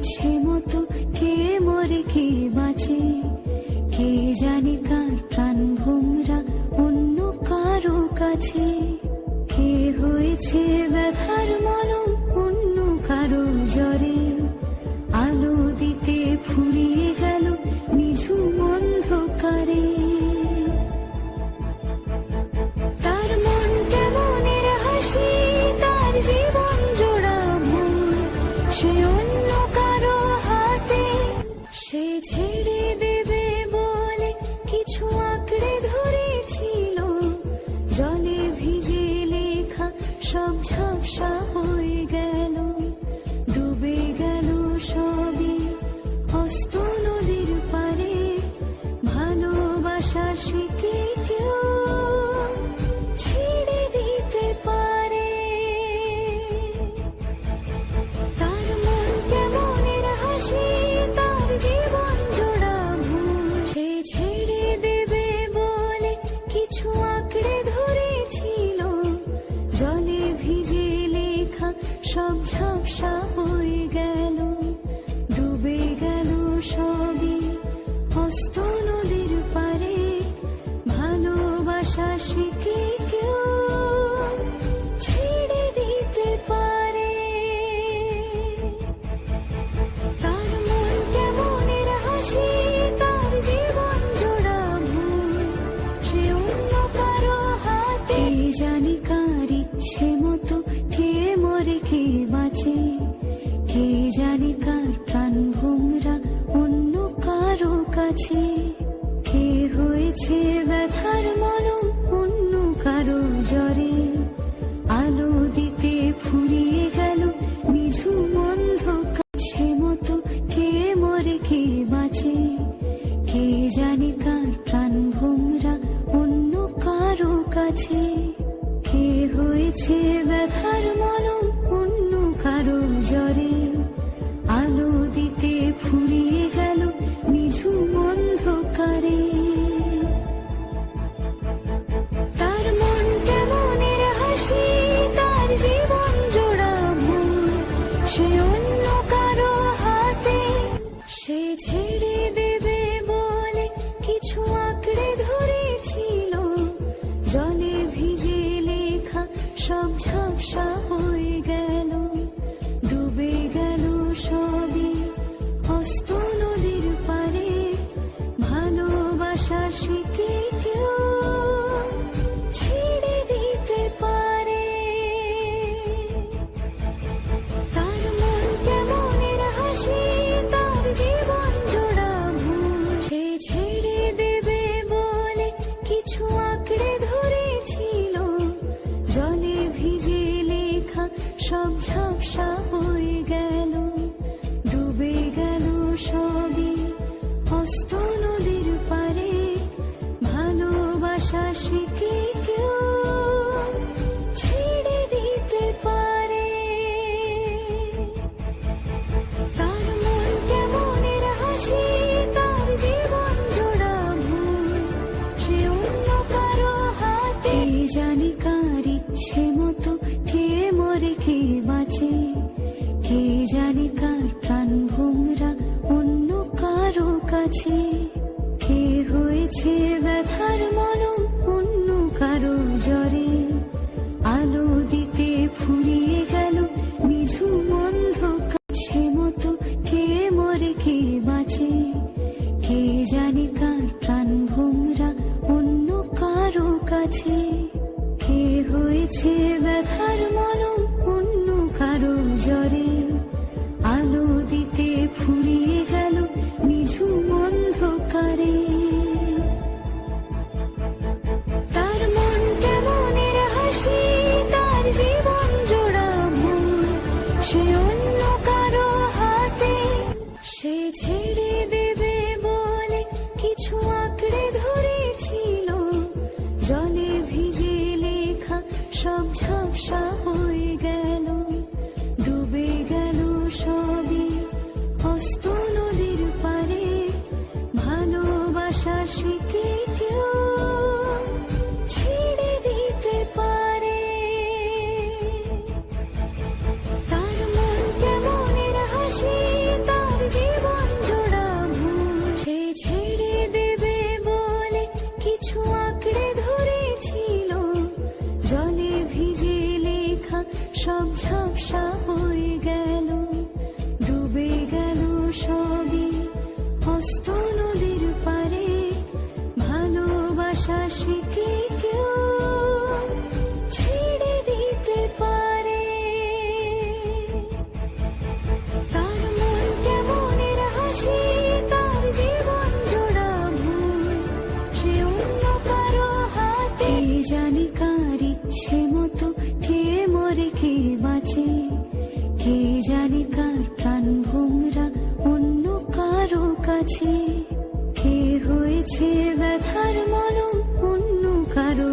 ইচ্ছে মতো কে মরে কে বাঁচে, কে জানে কার প্রাণ ভোমরা অন্য কারো কাছে। কে হয়েছে ব্যথার মলম অন্য কারো জ্বরে, আলো দিতে ফুরিয়ে গেল নিঝুম অন্ধকারে। তার মন কেমনের হাসি, তার জীবন জোড়া ভুল, সে অন্য কারো হাতে। সে ছেড়ে দেবে বলে কিছু আঁকড়ে ধরেছিল, জলে ভিজে লেখা সব ঝাপসা হয়ে গেল। ডুবে গেল সবই অস্ত নদীর পারে, ভালোবাসা শিখে কেউ ছেড়ে দিতে পারে। তার মন কেমনের হাসি, তার জীবন জোড়া ভুল, সে ছেড়ে দেবে বলে কিছু আঁকড়ে ধরেছিল, জলে ভিজে লেখা সব ঝাপসা হয়ে গেল। ডুবে গেল সবই অস্ত নদীর পারে, ভালোবাসা শিখে কেউ ছেড়ে দিতে পারে। তার মন কেমনের হাসি, তার জীবন জোড়া ভুল, সে অন্য কারো হাতে। জানি কার ইচ্ছে মতো কে মরে কে বাঁচে, কে জানে কার প্রাণ ভোমরা অন্য কারো কাছে। কে হয়েছে ব্যথার মলম অন্য কারো জ্বরে, আলো দিতে ফুরিয়ে গেল নিঝুম অন্ধকার। সে মতো কে মরে কে বাঁচে, কে জানে কার প্রাণ ভোমরা অন্য কারো কাছে। কে হয়েছে ব্যথার মলম অন্য কারো জ্বরে, আলো দিতে ফুরিয়ে গেল নিঝুম অন্ধকারে। তার মন কেমনের হাসি, তার জীবন জোড়া ভুল, সে অন্য কারো হাতে। সে ছেড়ে দেবে বলে কিছু আঁকড়ে ধরেছিল, জলে ভিজে লেখা সব ঝাপসা হয়ে গেল। ডুবে গেল সবই অস্ত নদীর পারে, ভালোবাসা শিখে কেউ ছেড়ে দিতে পারে। তার মন কেমনের হাসি, তার জীবন জোড়া ভুল, সে ছেড়ে দেবে বলে কিছু আঁকড়ে ধরেছিল, জলে ভিজে লেখা সব ঝাপসা হয়ে গেল। ডুবে গেল সবই অস্ত নদীর পারে, ভালোবাসা শিখে কেউ ছেড়ে দিতে পারে। তার মন কেমনের হাসি, তার জীবন জোড়া ভুল, সে অন্য কারো হাতে। জানি কার ইচ্ছে মতো কে মরে কে বাঁচে, কে জানে কার প্রাণ ভোমরা অন্য কারো কাছে। কে হয়েছে ব্যথার মলম অন্য কারো জ্বরে, আলো দিতে ফুরিয়ে গেল নিঝুম অন্ধকার। সে মতো কে মরে কে বাঁচে, কে জানে কার প্রাণ ভোমরা অন্য কারো কাছে। কে হয়েছে ব্যথার মলম অন্য কারো জ্বরে, আলো দিতে ফুরিয়ে গেল নিঝুম অন্ধকারে। তার মন কেমনের হাসি, তার জীবন জোড়া ভুল, সে অন্য কারো হাতে। সে ছেড়ে দেবে বলে কিছু আঁকড়ে ধরেছিল, জলে ভিজে লেখা সব ঝাপসা হয়ে গেল। ডুবে গেল সবই অস্ত নদীর পারে, ভালোবাসা শিখে কেউ ছেড়ে দিতে পারে। তার মন কেমনের হাসি, ইচ্ছে মতো কে মরে কে বাঁচে, কে জানে কার প্রাণ ভোমরা অন্য কারো কাছে, কে হয়েছে ব্যথার মলম অন্য কারো